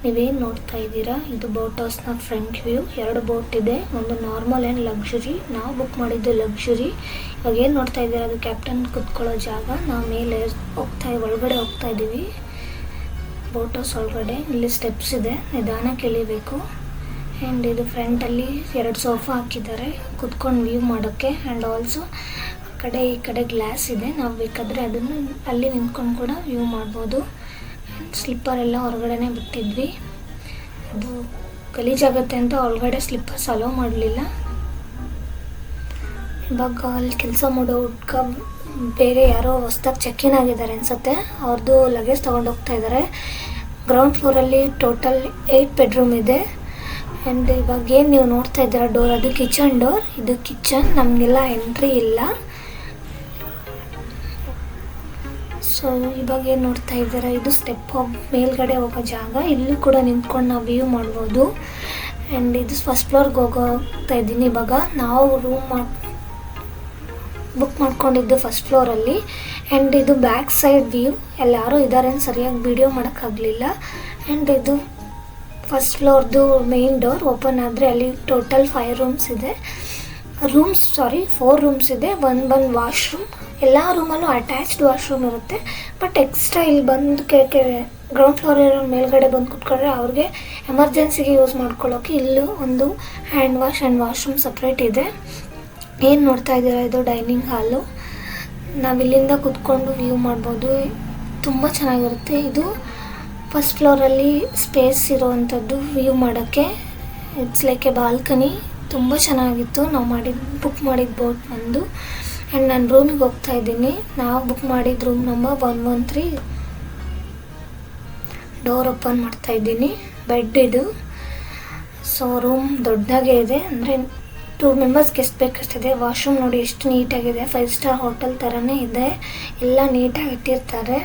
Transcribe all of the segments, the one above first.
ನೀವೇನು ನೋಡ್ತಾ ಇದ್ದೀರಾ, ಇದು ಬೋಟ್ ಹೌಸ್ನ ಫ್ರಂಟ್ ವ್ಯೂ. 2 ಬೋಟ್ ಇದೆ, ಒಂದು ನಾರ್ಮಲ್ ಆ್ಯಂಡ್ ಲಕ್ಸುರಿ. ನಾವು ಬುಕ್ ಮಾಡಿದ್ದು ಲಕ್ಸುರಿ. ಇವಾಗ ಏನು ನೋಡ್ತಾ ಇದ್ದೀರಾ, ಅದು ಕ್ಯಾಪ್ಟನ್ ಕುತ್ಕೊಳ್ಳೋ ಜಾಗ. ನಾವು ಮೇಲೆ ಒಳಗಡೆ ಹೋಗ್ತಾ ಇದ್ದೀವಿ ಬೋಟ್ ಹೌಸ್ ಒಳಗಡೆ. ಇಲ್ಲಿ ಸ್ಟೆಪ್ಸ್ ಇದೆ, ನಿಧಾನಕ್ಕೆ ಇಳಿಬೇಕು. ಆ್ಯಂಡ್ ಇದು ಫ್ರಂಟಲ್ಲಿ 2 ಸೋಫಾ ಹಾಕಿದ್ದಾರೆ ಕುತ್ಕೊಂಡು ವ್ಯೂ ಮಾಡೋಕ್ಕೆ. ಆ್ಯಂಡ್ ಆಲ್ಸೋ ಈ ಕಡೆ ಗ್ಲಾಸ್ ಇದೆ, ನಾವು ಬೇಕಾದರೆ ಅದನ್ನು ಅಲ್ಲಿ ನಿಂತ್ಕೊಂಡು ಕೂಡ ವ್ಯೂ ಮಾಡ್ಬೋದು. ಸ್ಲಿಪ್ಪರ್ ಎಲ್ಲ ಹೊರಗಡೆನೇ ಬಿಟ್ಟಿದ್ವಿ, ಅದು ಗಲೀಜಾಗುತ್ತೆ ಅಂತ ಒಳಗಡೆ ಸ್ಲಿಪ್ಪರ್ಸ್ ಅಲೋ ಮಾಡಲಿಲ್ಲ. ಇವಾಗ ಅಲ್ಲಿ ಕೆಲಸ ಮಾಡೋ ಹುಡ್ಗ ಬೇರೆ ಯಾರೋ ಹೊಸ್ದಾಗಿ ಚೆಕ್-ಇನ್ ಆಗಿದ್ದಾರೆ ಅನಿಸುತ್ತೆ, ಅವ್ರದ್ದು ಲಗೇಜ್ ತೊಗೊಂಡು ಹೋಗ್ತಾ ಇದ್ದಾರೆ. ಗ್ರೌಂಡ್ ಫ್ಲೋರಲ್ಲಿ ಟೋಟಲ್ 8 ಬೆಡ್ರೂಮ್ ಇದೆ. ಆ್ಯಂಡ್ ಇವಾಗ ಏನು ನೀವು ನೋಡ್ತಾ ಇದ್ದೀರಾ ಡೋರ್, ಅದು ಕಿಚನ್ ಡೋರ್. ಇದು ಕಿಚನ್, ನಮಗೆಲ್ಲ ಎಂಟ್ರಿ ಇಲ್ಲ. ಸೊ ಇವಾಗ ಏನು ನೋಡ್ತಾ ಇದ್ದೀರಾ, ಇದು ಸ್ಟೆಪ್ ಮೇಲ್ಗಡೆ ಹೋಗೋ ಜಾಗ. ಇಲ್ಲೂ ಕೂಡ ನಿಂತ್ಕೊಂಡು ನಾವು ವ್ಯೂ ಮಾಡ್ಬೋದು. ಆ್ಯಂಡ್ ಇದು ಫಸ್ಟ್ ಫ್ಲೋರ್ಗೆ ಹೋಗ್ತಾ ಇದ್ದೀನಿ. ಇವಾಗ ನಾವು ರೂಮ್ ಬುಕ್ ಮಾಡ್ಕೊಂಡಿದ್ದು ಫಸ್ಟ್ ಫ್ಲೋರಲ್ಲಿ. ಆ್ಯಂಡ್ ಇದು ಬ್ಯಾಕ್ ಸೈಡ್ ವ್ಯೂ, ಎಲ್ಲರೂ ಇದ್ದಾರೆ ಅಂತ ಸರಿಯಾಗಿ ವಿಡಿಯೋ ಮಾಡೋಕ್ಕಾಗಲಿಲ್ಲ. ಆ್ಯಂಡ್ ಇದು ಫಸ್ಟ್ ಫ್ಲೋರ್ದು ಮೇನ್ ಡೋರ್ ಓಪನ್ ಆದರೆ ಅಲ್ಲಿ ಟೋಟಲ್ 5 ರೂಮ್ಸ್ ಇದೆ. 4 ರೂಮ್ಸ್ ಇದೆ. ಒಂದು ವಾಶ್ರೂಮ್. ಎಲ್ಲ ರೂಮಲ್ಲೂ ಅಟ್ಯಾಚ್ಡ್ ವಾಶ್ರೂಮ್ ಇರುತ್ತೆ. ಬಟ್ ಎಕ್ಸ್ಟ್ರಾ ಇಲ್ಲಿ ಬಂದು ಗ್ರೌಂಡ್ ಫ್ಲೋರ್ ಇರೋ ಮೇಲ್ಗಡೆ ಬಂದು ಕುತ್ಕೊಂಡ್ರೆ ಅವ್ರಿಗೆ ಎಮರ್ಜೆನ್ಸಿಗೆ ಯೂಸ್ ಮಾಡ್ಕೊಳ್ಳೋಕೆ ಇಲ್ಲೂ ಒಂದು hand wash and washroom separate ಇದೆ. ಏನು ನೋಡ್ತಾ ಇದ್ದೀರಾ, ಇದು ಡೈನಿಂಗ್ ಹಾಲು. ನಾವಿಲ್ಲಿಂದ ಕುತ್ಕೊಂಡು ವ್ಯೂ ಮಾಡ್ಬೋದು, ತುಂಬ ಚೆನ್ನಾಗಿರುತ್ತೆ. ಇದು ಫಸ್ಟ್ ಫ್ಲೋರಲ್ಲಿ ಸ್ಪೇಸ್ ಇರೋವಂಥದ್ದು ವ್ಯೂ ಮಾಡೋಕ್ಕೆ. It's like A balcony. ತುಂಬ ಚೆನ್ನಾಗಿತ್ತು. ನಾವು ಬುಕ್ ಮಾಡಿದ ಬೋಟ್ ಬಂದು. ಆ್ಯಂಡ್ ನಾನು ರೂಮಿಗೆ ಹೋಗ್ತಾ ಇದ್ದೀನಿ. ನಾವು ಬುಕ್ ಮಾಡಿದ ರೂಮ್ ನಂಬರ್ 113. ಡೋರ್ ಓಪನ್ ಮಾಡ್ತಾ ಇದ್ದೀನಿ. ಬೆಡ್ ಇದು. ಸೊ ರೂಮ್ ದೊಡ್ಡದಾಗೇ ಇದೆ, ಅಂದರೆ 2 ಮೆಂಬರ್ಸ್ಗೆ ಎಷ್ಟು ಬೇಕಷ್ಟಿದೆ. ವಾಶ್ರೂಮ್ ನೋಡಿ ಎಷ್ಟು ನೀಟಾಗಿದೆ, 5 ಸ್ಟಾರ್ ಹೋಟೆಲ್ ಥರನೇ ಇದೆ. ಎಲ್ಲ ನೀಟಾಗಿ ಇಟ್ಟಿರ್ತಾರೆ.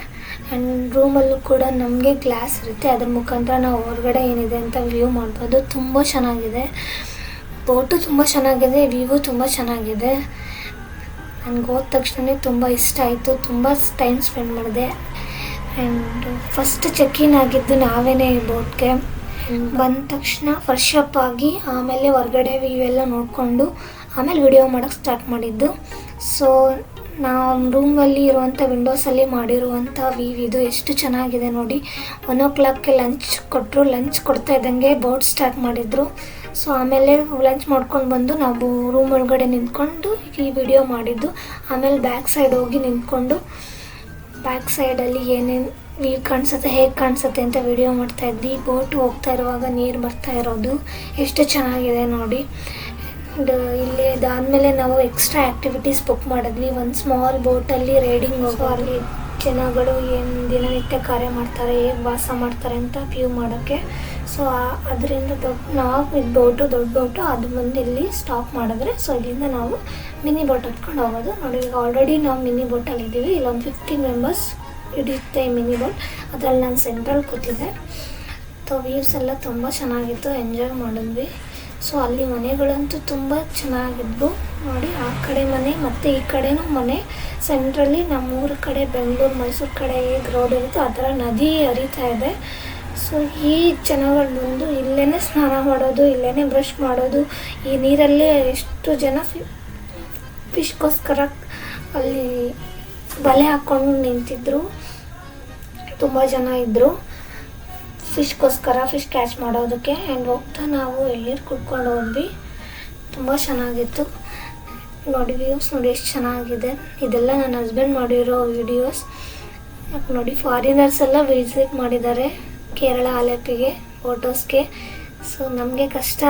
ಆ್ಯಂಡ್ ರೂಮಲ್ಲೂ ಕೂಡ ನಮಗೆ ಗ್ಲಾಸ್ ಇರುತ್ತೆ, ಅದ್ರ ಮುಖಾಂತರ ನಾವು ಹೊರಗಡೆ ಏನಿದೆ ಅಂತ ವ್ಯೂ ಮಾಡ್ಬೋದು. ತುಂಬ ಚೆನ್ನಾಗಿದೆ. ಬೋಟು ತುಂಬ ಚೆನ್ನಾಗಿದೆ, ವ್ಯೂ ತುಂಬ ಚೆನ್ನಾಗಿದೆ. ನನಗೆ ಹೋದ ತಕ್ಷಣ ತುಂಬ ಇಷ್ಟ ಆಯಿತು. ತುಂಬ ಟೈಮ್ ಸ್ಪೆಂಡ್ ಮಾಡಿದೆ. ಆ್ಯಂಡ್ ಫಸ್ಟ್ ಚೆಕ್-ಇನ್ ಆಗಿದ್ದು ನಾವೇನೇ ಈ ಬೋಟ್ಗೆ. ಬಂದ ತಕ್ಷಣ ಫ್ರೆಶ್ ಅಪ್ ಆಗಿ ಆಮೇಲೆ ಹೊರಗಡೆ ವ್ಯೂ ಎಲ್ಲ ನೋಡಿಕೊಂಡು ಆಮೇಲೆ ವಿಡಿಯೋ ಮಾಡೋಕ್ಕೆ ಸ್ಟಾರ್ಟ್ ಮಾಡಿದ್ದು. ಸೊ ನಾವು ರೂಮಲ್ಲಿ ಇರುವಂಥ ವಿಂಡೋಸಲ್ಲಿ ಮಾಡಿರುವಂಥ ವ್ಯೂ ಇದು ಎಷ್ಟು ಚೆನ್ನಾಗಿದೆ ನೋಡಿ. 1 o'clockಗೆ ಲಂಚ್ ಕೊಟ್ಟರು. ಲಂಚ್ ಕೊಡ್ತಾ ಇದ್ದಂಗೆ ಬೋಟ್ ಸ್ಟಾರ್ಟ್ ಮಾಡಿದರು. ಸೊ ಆಮೇಲೆ ಲಂಚ್ ಮಾಡ್ಕೊಂಡು ಬಂದು ನಾವು ರೂಮ್ ಒಳಗಡೆ ನಿಂತ್ಕೊಂಡು ಈ ವಿಡಿಯೋ ಮಾಡಿದ್ದು. ಆಮೇಲೆ ಬ್ಯಾಕ್ ಸೈಡ್ ಹೋಗಿ ನಿಂತ್ಕೊಂಡು ಬ್ಯಾಕ್ ಸೈಡಲ್ಲಿ ಏನೇನು ವ್ಯೂ ಕಾಣಿಸುತ್ತೆ, ಹೇಗೆ ಕಾಣಿಸುತ್ತೆ ಅಂತ ವಿಡಿಯೋ ಮಾಡ್ತಾಯಿದ್ವಿ. ಬೋಟ್ ಹೋಗ್ತಾ ಇರುವಾಗ ನೀರು ಬರ್ತಾ ಇರೋದು ಎಷ್ಟು ಚೆನ್ನಾಗಿದೆ ನೋಡಿ. ಇಲ್ಲಿ ಇದಾದಮೇಲೆ ನಾವು ಎಕ್ಸ್ಟ್ರಾ ಆ್ಯಕ್ಟಿವಿಟೀಸ್ ಬುಕ್ ಮಾಡಿದ್ವಿ. ಒಂದು ಸ್ಮಾಲ್ ಬೋಟಲ್ಲಿ ರೈಡಿಂಗ್ ಹೋಗೋ, ಅಲ್ಲಿ ಜನಗಳು ಏನು ದಿನನಿತ್ಯ ಕಾರ್ಯ ಮಾಡ್ತಾರೆ, ಹೇಗೆ ವಾಸ ಮಾಡ್ತಾರೆ ಅಂತ ವ್ಯೂ ಮಾಡೋಕ್ಕೆ. ಸೊ ಅದರಿಂದ ನಾವು ಇದು ದೊಡ್ಡ ಬೋಟು ಅದು ಮುಂದೆ ಇಲ್ಲಿ ಸ್ಟಾಪ್ ಮಾಡಿದ್ರೆ ಸೊ ಇಲ್ಲಿಂದ ನಾವು ಮಿನಿ ಬೋಟ್ ಹತ್ಕೊಂಡು ಹೋಗೋದು ನೋಡಿ. ಈಗ ಆಲ್ರೆಡಿ ನಾವು ಮಿನಿ ಬೋಟಲ್ಲಿ ಇದ್ದೀವಿ. ಇಲ್ಲೊಂದು 15 ಮೆಂಬರ್ಸ್ ಹಿಡಿಯುತ್ತೆ ಈ ಮಿನಿ ಬೋಟ್. ಅದರಲ್ಲಿ ನಾನು ಸೆಂಟ್ರಲ್ಲಿ ಕೂತಿದ್ದೆ. ವ್ಯೂಸ್ ಎಲ್ಲ ತುಂಬ ಚೆನ್ನಾಗಿತ್ತು, ಎಂಜಾಯ್ ಮಾಡಿದ್ವಿ. ಸೊ ಅಲ್ಲಿ ಮನೆಗಳಂತೂ ತುಂಬ ಚೆನ್ನಾಗಿದ್ವು ನೋಡಿ. ಆ ಕಡೆ ಮನೆ ಮತ್ತು ಈ ಕಡೆನೂ ಮನೆ. ಸೆಂಟ್ರಲ್ಲಿ ನಮ್ಮೂರ ಕಡೆ ಬೆಂಗಳೂರು ಮೈಸೂರು ಕಡೆ ಹೇಗೆ ರೋಡ್ ಇರುತ್ತೋ ಆ ಥರ ನದಿ ಹರಿತಾ ಇದೆ. ಸೊ ಈ ಜನಗಳು ಬಂದು ಇಲ್ಲೇ ಸ್ನಾನ ಮಾಡೋದು, ಇಲ್ಲೇ ಬ್ರಷ್ ಮಾಡೋದು. ಈ ನೀರಲ್ಲೇ ಎಷ್ಟು ಜನ ಫಿಶ್ಗೋಸ್ಕರ ಅಲ್ಲಿ ಬಲೆ ಹಾಕ್ಕೊಂಡು ನಿಂತಿದ್ರು. ತುಂಬ ಜನ ಇದ್ದರು ಫಿಶ್ಗೋಸ್ಕರ, ಫಿಶ್ ಕ್ಯಾಚ್ ಮಾಡೋದಕ್ಕೆ. ಆ್ಯಂಡ್ ಹೋಗ್ತಾ ನಾವು ಎಳ್ಳೀರು ಕುಡ್ಕೊಂಡು ಹೋದ್ವಿ. ತುಂಬ ಚೆನ್ನಾಗಿತ್ತು ನೋಡಿ. ವ್ಯೂಸ್ ನೋಡಿ ಎಷ್ಟು ಚೆನ್ನಾಗಿದೆ. ಇದೆಲ್ಲ ನನ್ನ ಹಸ್ಬೆಂಡ್ ಮಾಡಿರೋ ವಿಡಿಯೋಸ್ ನೋಡಿ. ಫಾರಿನರ್ಸ್ ಎಲ್ಲ ವಿಸಿಟ್ ಮಾಡಿದ್ದಾರೆ ಕೇರಳ ಆಲೆಪಿಗೆ ಫೋಟೋಸ್ಗೆ. ಸೊ ನಮಗೆ ಕಷ್ಟ,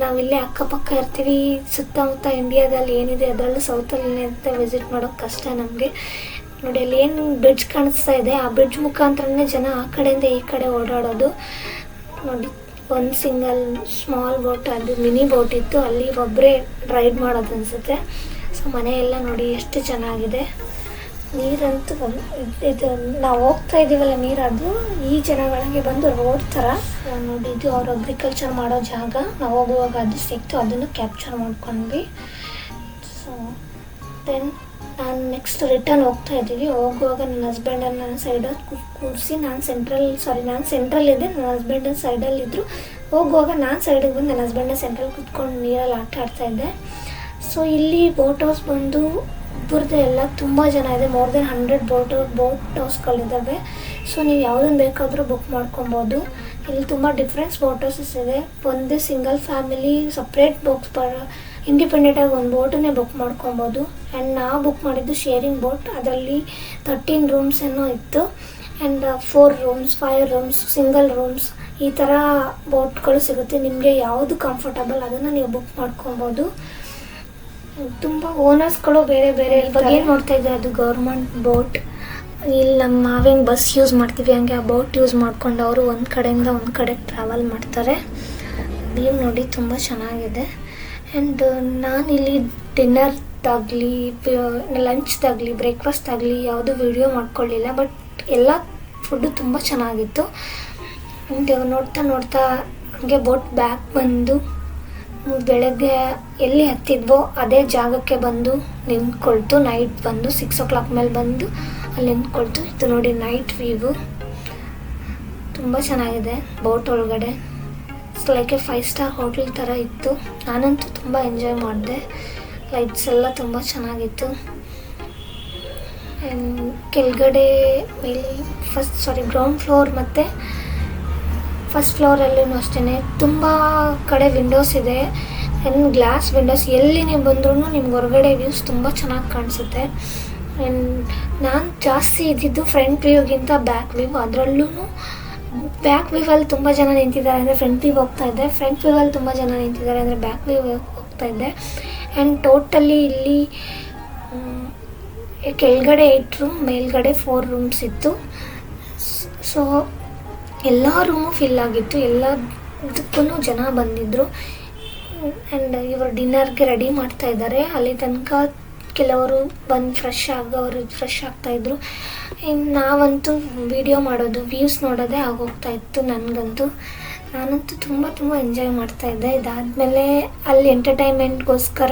ನಾವಿಲ್ಲೇ ಅಕ್ಕಪಕ್ಕ ಇರ್ತೀವಿ. ಸುತ್ತಮುತ್ತ ಇಂಡಿಯಾದಲ್ಲಿ ಏನಿದೆ ಅದರಲ್ಲೂ ಸೌತಲ್ಲಿ ಏನಿದೆ ವಿಸಿಟ್ ಮಾಡೋಕ್ಕೆ ಕಷ್ಟ ನಮಗೆ ನೋಡಿ. ಅಲ್ಲಿ ಏನು ಬ್ರಿಡ್ಜ್ ಕಾಣಿಸ್ತಾ ಇದೆ, ಆ ಬ್ರಿಡ್ಜ್ ಮುಖಾಂತರನೇ ಜನ ಆ ಕಡೆಯಿಂದ ಈ ಕಡೆ ಓಡಾಡೋದು ನೋಡಿ. ಒಂದು ಸಿಂಗಲ್ ಸ್ಮಾಲ್ ಬೋಟ್, ಅದು ಮಿನಿ ಬೋಟ್ ಇತ್ತು, ಅಲ್ಲಿ ಒಬ್ಬರೇ ರೈಡ್ ಮಾಡೋದು ಅನಿಸುತ್ತೆ. ಸೊ ಮನೆಯೆಲ್ಲ ನೋಡಿ ಎಷ್ಟು ಚೆನ್ನಾಗಿದೆ. ನೀರಂತೂ ಇದು ನಾವು ಹೋಗ್ತಾ ಇದ್ದೀವಲ್ಲ ನೀರು, ಅದು ಈ ಜನಗಳಿಗೆ ಬಂದು ರೋಡ್ ಥರ ನೋಡಿ. ಇದು ಅವ್ರು ಅಗ್ರಿಕಲ್ಚರ್ ಮಾಡೋ ಜಾಗ. ನಾವು ಹೋಗುವಾಗ ಅದು ಸಿಕ್ತು, ಅದನ್ನು ಕ್ಯಾಪ್ಚರ್ ಮಾಡ್ಕೊಂಡ್ವಿ. ಸೊ ದೆನ್ ನಾನು ನೆಕ್ಸ್ಟ್ ರಿಟರ್ನ್ ಹೋಗ್ತಾ ಇದ್ದೀವಿ. ಹೋಗುವಾಗ ನನ್ನ ಹಸ್ಬೆಂಡನ್ನು ನನ್ನ ಸೈಡಲ್ಲಿ ಕೂರಿಸಿ ನಾನು ಸೆಂಟ್ರಲ್ ಇದ್ದೆ, ನನ್ನ ಹಸ್ಬೆಂಡನ ಸೈಡಲ್ಲಿದ್ದರು. ಹೋಗುವಾಗ ನಾನು ಸೈಡಿಗೆ ಬಂದು ನನ್ನ ಹಸ್ಬೆಂಡನ್ನ ಸೆಂಟ್ರಲ್ಲಿ ಕೂತ್ಕೊಂಡು ನೀರಲ್ಲಿ ಆಟ ಆಡ್ತಾಯಿದ್ದೆ. ಸೊ ಇಲ್ಲಿ ಬೋಟ್ ಹೌಸ್ ಬಂದು ಒಬ್ಬರದೇ ಎಲ್ಲ ತುಂಬ ಜನ ಇದೆ, ಮೋರ್ ದೆನ್ 100 ಬೋಟ್ ಹೌಸ್ಗಳಿದ್ದಾವೆ. ಸೊ ನೀವು ಯಾವುದನ್ನು ಬೇಕಾದರೂ ಬುಕ್ ಮಾಡ್ಕೊಬೋದು. ಇಲ್ಲಿ ತುಂಬ ಡಿಫ್ರೆನ್ಸ್ ಬೋಟ್ ಹೌಸಸ್ ಇದೆ. ಒಂದೇ ಸಿಂಗಲ್ ಫ್ಯಾಮಿಲಿ ಸಪ್ರೇಟ್ ಇಂಡಿಪೆಂಡೆಂಟಾಗಿ ಒಂದು ಬೋಟನ್ನೇ ಬುಕ್ ಮಾಡ್ಕೊಬೋದು. ಆ್ಯಂಡ್ ನಾವು ಬುಕ್ ಮಾಡಿದ್ದು ಶೇರಿಂಗ್ ಬೋಟ್. ಅದರಲ್ಲಿ 13 ರೂಮ್ಸ್ ಏನೋ ಇತ್ತು. And 4 rooms 5 rooms single rooms ಈ ಥರ ಬೋಟ್ಗಳು ಸಿಗುತ್ತೆ. ನಿಮಗೆ ಯಾವುದು ಕಂಫರ್ಟಬಲ್ ಅದನ್ನು ನೀವು ಬುಕ್ ಮಾಡ್ಕೊಬೋದು. ತುಂಬ ಓನರ್ಸ್ಗಳು ಬೇರೆ ಬೇರೆ. ಇವಾಗ ಏನು ನೋಡ್ತಾ ಇದ್ದಾರೆ ಅದು ಗೌರ್ಮೆಂಟ್ ಬೋಟ್. ಇಲ್ಲಿ ನಮ್ಮ ನಾವೇನು ಬಸ್ ಯೂಸ್ ಮಾಡ್ತೀವಿ ಹಂಗೆ ಆ ಬೋಟ್ ಯೂಸ್ ಮಾಡ್ಕೊಂಡು ಅವರು ಒಂದು ಕಡೆಯಿಂದ ಒಂದು ಕಡೆಗೆ ಟ್ರಾವೆಲ್ ಮಾಡ್ತಾರೆ. ವ್ಯೂ ನೋಡಿ ತುಂಬ ಚೆನ್ನಾಗಿದೆ. ಆ್ಯಂಡ್ ನಾನಿಲ್ಲಿ ಡಿನ್ನರ್ದಾಗಲಿ ಲಂಚ್ದಾಗಲಿ ಬ್ರೇಕ್ಫಾಸ್ಟಾಗಲಿ ಯಾವುದೂ ವಿಡಿಯೋ ಮಾಡ್ಕೊಳ್ಳಿಲ್ಲ. ಬಟ್ ಎಲ್ಲ ಫುಡ್ಡು ತುಂಬ ಚೆನ್ನಾಗಿತ್ತು. ನೋಡ್ತಾ ನೋಡ್ತಾ ಹಾಗೆ ಬೋಟ್ ಬ್ಯಾಕ್ ಬಂದು ಬೆಳಗ್ಗೆ ಎಲ್ಲಿ ಹತ್ತಿದ್ವೋ ಅದೇ ಜಾಗಕ್ಕೆ ಬಂದು ನಿಂತ್ಕೊಳ್ತು. ನೈಟ್ ಬಂದು 6 o'clock ಮೇಲೆ ಬಂದು ಅಲ್ಲಿ ನಿಂತ್ಕೊಳ್ತು. ಇದು ನೋಡಿ ನೈಟ್ ವ್ಯೂ ತುಂಬ ಚೆನ್ನಾಗಿದೆ. ಬೋಟ್ ಒಳಗಡೆ ಲೈಕ್ 5 star ಹೋಟೆಲ್ ಥರ ಇತ್ತು. ನಾನಂತೂ ತುಂಬ ಎಂಜಾಯ್ ಮಾಡಿದೆ. ಲೈಟ್ಸ್ ಎಲ್ಲ ತುಂಬ ಚೆನ್ನಾಗಿತ್ತು. ಕೆಳಗಡೆ ಗ್ರೌಂಡ್ ಫ್ಲೋರ್ ಮತ್ತು ಫಸ್ಟ್ ಫ್ಲೋರಲ್ಲೂ ಅಷ್ಟೇ ತುಂಬ ಕಡೆ ವಿಂಡೋಸ್ ಇದೆ. Glass Windows. ಎಲ್ಲಿ ನೀವು ಬಂದ್ರೂ ನಿಮ್ಗೆ ಹೊರಗಡೆ ವ್ಯೂಸ್ ತುಂಬ ಚೆನ್ನಾಗಿ ಕಾಣಿಸುತ್ತೆ. ಆ್ಯಂಡ್ ನಾನು ಜಾಸ್ತಿ ಇದ್ದಿದ್ದು ಫ್ರಂಟ್ ವ್ಯೂಗಿಂತ ಬ್ಯಾಕ್ ವ್ಯೂ. ಅದರಲ್ಲೂ ಬ್ಯಾಕ್ ವ್ಯೂವಲ್ಲಿ ತುಂಬ ಜನ ನಿಂತಿದ್ದಾರೆ ಅಂದರೆ ಫ್ರಂಟ್ ವ್ಯೂ ಹೋಗ್ತಾ ಇದ್ದೆ, ಫ್ರಂಟ್ ವ್ಯೂವಲ್ಲಿ ತುಂಬ ಜನ ನಿಂತಿದ್ದಾರೆ ಅಂದರೆ ಬ್ಯಾಕ್ ವ್ಯೂ ಹೋಗ್ತಾ ಇದ್ದೆ. ಆ್ಯಂಡ್ ಟೋಟಲಿ ಇಲ್ಲಿ ಕೆಳಗಡೆ 8 ರೂಮ್ ಮೇಲ್ಗಡೆ 4 ರೂಮ್ಸ್ ಇತ್ತು. ಸೊ ಎಲ್ಲ ರೂಮು ಫಿಲ್ ಆಗಿತ್ತು. ಎಲ್ಲದಕ್ಕೂ ಜನ ಬಂದಿದ್ದರು. ಆ್ಯಂಡ್ ಇವರು ಡಿನ್ನರ್ಗೆ ರೆಡಿ ಮಾಡ್ತಾ ಇದ್ದಾರೆ. ಅಲ್ಲಿ ತನಕ ಕೆಲವರು ಬಂದು ಫ್ರೆಶ್ ಆಗ್ತಾಯಿದ್ರು. ನಾವಂತೂ ವಿಡಿಯೋ ಮಾಡೋದು ವ್ಯೂಸ್ ನೋಡೋದೇ ಆಗೋಗ್ತಾ ಇತ್ತು ನನಗಂತೂ. ನಾನಂತೂ ತುಂಬ ತುಂಬ ಎಂಜಾಯ್ ಮಾಡ್ತಾಯಿದ್ದೆ. ಇದಾದಮೇಲೆ ಅಲ್ಲಿ ಎಂಟರ್ಟೈನ್ಮೆಂಟ್ಗೋಸ್ಕರ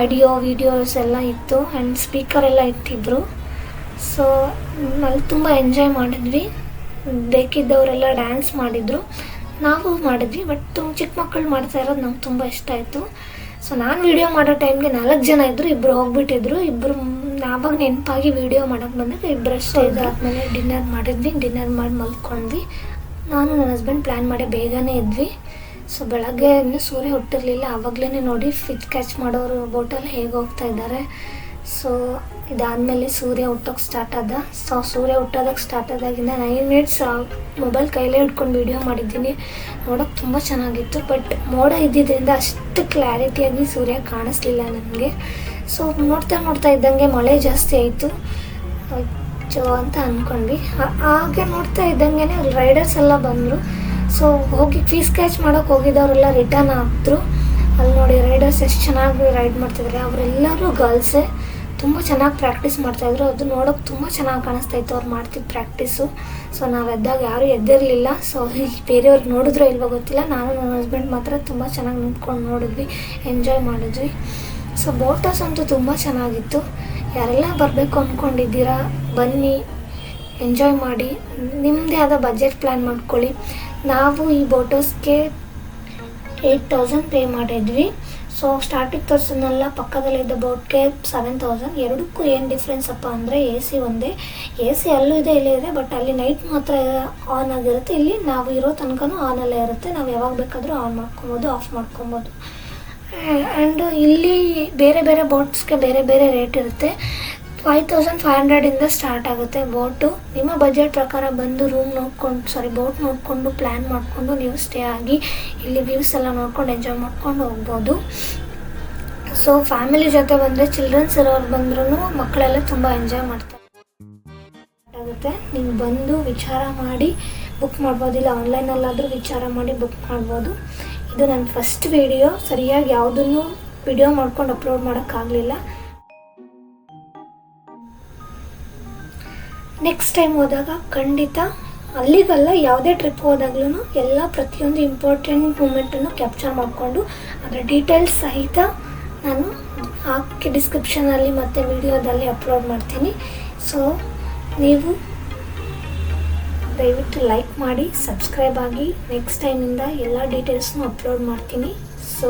ಆಡಿಯೋ ವಿಡಿಯೋಸ್ ಎಲ್ಲ ಇತ್ತು ಆ್ಯಂಡ್ ಸ್ಪೀಕರ್ ಎಲ್ಲ ಇಟ್ಟಿದ್ರು. ಸೊ ಅಲ್ಲಿ ತುಂಬ ಎಂಜಾಯ್ ಮಾಡಿದ್ವಿ. ಬೇಕಿದ್ದವರೆಲ್ಲ ಡ್ಯಾನ್ಸ್ ಮಾಡಿದರು, ನಾವು ಮಾಡಿದ್ವಿ. ಬಟ್ ಚಿಕ್ಕ ಮಕ್ಕಳು ಮಾಡ್ತಾ ಇರೋದು ನಂಗೆ ತುಂಬ ಇಷ್ಟ ಆಯಿತು. ಸೊ ನಾನು ವೀಡಿಯೋ ಮಾಡೋ ಟೈಮ್ಗೆ 4 ಜನ ಇದ್ದರು, 2 ಹೋಗ್ಬಿಟ್ಟಿದ್ರು. 2 ನಾವಾಗ ನೆನಪಾಗಿ ವೀಡಿಯೋ ಮಾಡೋಕ್ಕೆ ಬಂದಾಗ 2 ಅಷ್ಟೇ. ಇದಾದಮೇಲೆ ಡಿನ್ನರ್ ಮಾಡಿದ್ವಿ. ಡಿನ್ನರ್ ಮಾಡಿ ಮಲ್ಕೊಂಡ್ವಿ. ನಾನು ನನ್ನ ಹಸ್ಬೆಂಡ್ ಪ್ಲ್ಯಾನ್ ಮಾಡಿ ಬೇಗನೆ ಇದ್ವಿ. ಸೊ ಬೆಳಗ್ಗೆ ಇನ್ನೂ ಸೂರ್ಯ ಹುಟ್ಟಿರಲಿಲ್ಲ. ಆವಾಗಲೇ ನೋಡಿ ಫಿಶ್ ಕ್ಯಾಚ್ ಮಾಡೋರು ಬೋಟಲ್ಲಿ ಹೇಗೆ ಹೋಗ್ತಾ ಇದ್ದಾರೆ. ಸೊ ಇದಾದಮೇಲೆ ಸೂರ್ಯ ಹುಟ್ಟೋಕ್ಕೆ ಸ್ಟಾರ್ಟ್ ಆದ. ಸೊ ಸೂರ್ಯ ಹುಟ್ಟೋದಕ್ಕೆ ಸ್ಟಾರ್ಟ್ ಆದಾಗಿಂದ 9 minutes ಮೊಬೈಲ್ ಕೈಲೇ ಹಿಡ್ಕೊಂಡು ವೀಡಿಯೋ ಮಾಡಿದ್ದೀನಿ. ನೋಡೋಕ್ಕೆ ತುಂಬ ಚೆನ್ನಾಗಿತ್ತು. ಬಟ್ ಮೋಡ ಇದ್ದಿದ್ದರಿಂದ ಅಷ್ಟು ಕ್ಲಾರಿಟಿಯಾಗಿ ಸೂರ್ಯ ಕಾಣಿಸ್ಲಿಲ್ಲ ನನಗೆ. ಸೊ ನೋಡ್ತಾ ಇದ್ದಂಗೆ ಮಳೆ ಜಾಸ್ತಿ ಆಯಿತು ಅಂತ ಅಂದ್ಕೊಂಡ್ವಿ. ಹಾಗೆ ನೋಡ್ತಾ ಇದ್ದಂಗೆ ಅಲ್ಲಿ ರೈಡರ್ಸ್ ಎಲ್ಲ ಬಂದರು. ಸೊ ಹೋಗಿ ಫಿಶ್ ಕ್ಯಾಚ್ ಮಾಡೋಕ್ಕೆ ಹೋಗಿದ್ದವರೆಲ್ಲ ರಿಟರ್ನ್ ಆಗ್ತರು. ಅಲ್ಲಿ ನೋಡಿ ರೈಡರ್ಸ್ ಎಷ್ಟು ಚೆನ್ನಾಗಿ ರೈಡ್ ಮಾಡ್ತಿದ್ದಾರೆ. ಅವರೆಲ್ಲರೂ ಗರ್ಲ್ಸೇ. ತುಂಬ ಚೆನ್ನಾಗಿ ಪ್ರಾಕ್ಟೀಸ್ ಮಾಡ್ತಾಯಿದ್ರು. ಅದು ನೋಡೋಕೆ ತುಂಬ ಚೆನ್ನಾಗಿ ಕಾಣಿಸ್ತಾಯಿತ್ತು ಅವ್ರು ಮಾಡ್ತಿದ್ದ ಪ್ರಾಕ್ಟೀಸು. ಸೊ ನಾವು ಎದ್ದಾಗ ಯಾರೂ ಎದ್ದಿರಲಿಲ್ಲ. ಸೊ ಬೇರೆಯವ್ರಿಗೆ ನೋಡಿದ್ರೋ ಇಲ್ವೋ ಗೊತ್ತಿಲ್ಲ. ನಾನು ನನ್ನ ಹಸ್ಬೆಂಡ್ ಮಾತ್ರ ತುಂಬ ಚೆನ್ನಾಗಿ ನಿಂತ್ಕೊಂಡು ನೋಡಿದ್ವಿ, ಎಂಜಾಯ್ ಮಾಡಿದ್ವಿ. ಸೊ ಬೋಟ್ ಹೌಸ್ ಅಂತೂ ತುಂಬ ಚೆನ್ನಾಗಿತ್ತು. ಯಾರೆಲ್ಲ ಬರಬೇಕು ಅಂದ್ಕೊಂಡಿದ್ದೀರಾ ಬನ್ನಿ, ಎಂಜಾಯ್ ಮಾಡಿ. ನಿಮ್ಮದೇ ಆದ ಬಜೆಟ್ ಪ್ಲ್ಯಾನ್ ಮಾಡ್ಕೊಳ್ಳಿ. ನಾವು ಈ ಬೋಟ್ ಹೌಸ್ಗೆ 8,000 ಪೇ ಮಾಡಿದ್ವಿ. ಸೊ ಸ್ಟಾರ್ಟಿಂಗ್ ತೋರಿಸೋದನ್ನೆಲ್ಲ ಪಕ್ಕದಲ್ಲಿದ್ದ ಬೋಟ್ಗೆ 7,000. ಎರಡಕ್ಕೂ ಏನು ಡಿಫ್ರೆನ್ಸ್ ಅಪ್ಪ ಅಂದರೆ AC ಒಂದೇ. AC ಅಲ್ಲೂ ಇದೆ ಇಲ್ಲೇ ಇದೆ. ಬಟ್ ಅಲ್ಲಿ ನೈಟ್ ಮಾತ್ರ ಆನ್ ಆಗಿರುತ್ತೆ. ಇಲ್ಲಿ ನಾವು ಇರೋ ತನಕನೂ ಆನಲ್ಲೇ ಇರುತ್ತೆ. ನಾವು ಯಾವಾಗ ಬೇಕಾದರೂ ಆನ್ ಮಾಡ್ಕೊಬೋದು, ಆಫ್ ಮಾಡ್ಕೊಬೋದು. ಆ್ಯಂಡ್ ಇಲ್ಲಿ ಬೇರೆ ಬೇರೆ ಬೋಟ್ಸ್ಗೆ ಬೇರೆ ಬೇರೆ ರೇಟ್ ಇರುತ್ತೆ. 5,500ಇಂದ ಸ್ಟಾರ್ಟ್ ಆಗುತ್ತೆ ಬೋಟು. ನಿಮ್ಮ ಬಜೆಟ್ ಪ್ರಕಾರ ಬಂದು ಬೋಟ್ ನೋಡಿಕೊಂಡು ಪ್ಲ್ಯಾನ್ ಮಾಡಿಕೊಂಡು ನೀವು ಸ್ಟೇ ಆಗಿ ಇಲ್ಲಿ ವ್ಯೂಸ್ ಎಲ್ಲ ನೋಡ್ಕೊಂಡು ಎಂಜಾಯ್ ಮಾಡ್ಕೊಂಡು ಹೋಗ್ಬೋದು. ಸೊ ಫ್ಯಾಮಿಲಿ ಜೊತೆ ಬಂದರೆ ಚಿಲ್ಡ್ರನ್ಸ್ ಇರೋರು ಬಂದ್ರೂ ಮಕ್ಕಳೆಲ್ಲ ತುಂಬ ಎಂಜಾಯ್ ಮಾಡ್ತಾರೆ ಆಗುತ್ತೆ. ನೀವು ಬಂದು ವಿಚಾರ ಮಾಡಿ ಬುಕ್ ಮಾಡ್ಬೋದು. ಇಲ್ಲ ಆನ್ಲೈನಲ್ಲಾದರೂ ವಿಚಾರ ಮಾಡಿ ಬುಕ್ ಮಾಡ್ಬೋದು. ಇದು ನನ್ನ ಫಸ್ಟ್ ವಿಡಿಯೋ. ಸರಿಯಾಗಿ ಯಾವುದನ್ನು ವಿಡಿಯೋ ಮಾಡ್ಕೊಂಡು ಅಪ್ಲೋಡ್ ಮಾಡೋಕ್ಕಾಗಲಿಲ್ಲ. ನೆಕ್ಸ್ಟ್ ಟೈಮ್ ಹೋದಾಗ ಖಂಡಿತ ಅಲ್ಲಿಗಲ್ಲ ಯಾವುದೇ ಟ್ರಿಪ್ ಹೋದಾಗ್ಲೂ ಎಲ್ಲ ಪ್ರತಿಯೊಂದು ಇಂಪಾರ್ಟೆಂಟ್ ಮೂಮೆಂಟನ್ನು ಕ್ಯಾಪ್ಚರ್ ಮಾಡಿಕೊಂಡು ಅದರ ಡೀಟೇಲ್ಸ್ ಸಹಿತ ನಾನು ಹಾಕಿ ಡಿಸ್ಕ್ರಿಪ್ಷನಲ್ಲಿ ಮತ್ತು ವಿಡಿಯೋದಲ್ಲಿ ಅಪ್ಲೋಡ್ ಮಾಡ್ತೀನಿ. ಸೊ ನೀವು ದಯವಿಟ್ಟು ಲೈಕ್ ಮಾಡಿ, ಸಬ್ಸ್ಕ್ರೈಬ್ ಆಗಿ. ನೆಕ್ಸ್ಟ್ ಟೈಮಿಂದ ಎಲ್ಲ ಡೀಟೇಲ್ಸ್ನು ಅಪ್ಲೋಡ್ ಮಾಡ್ತೀನಿ. So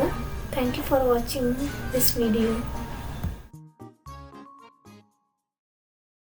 thank you for watching this video.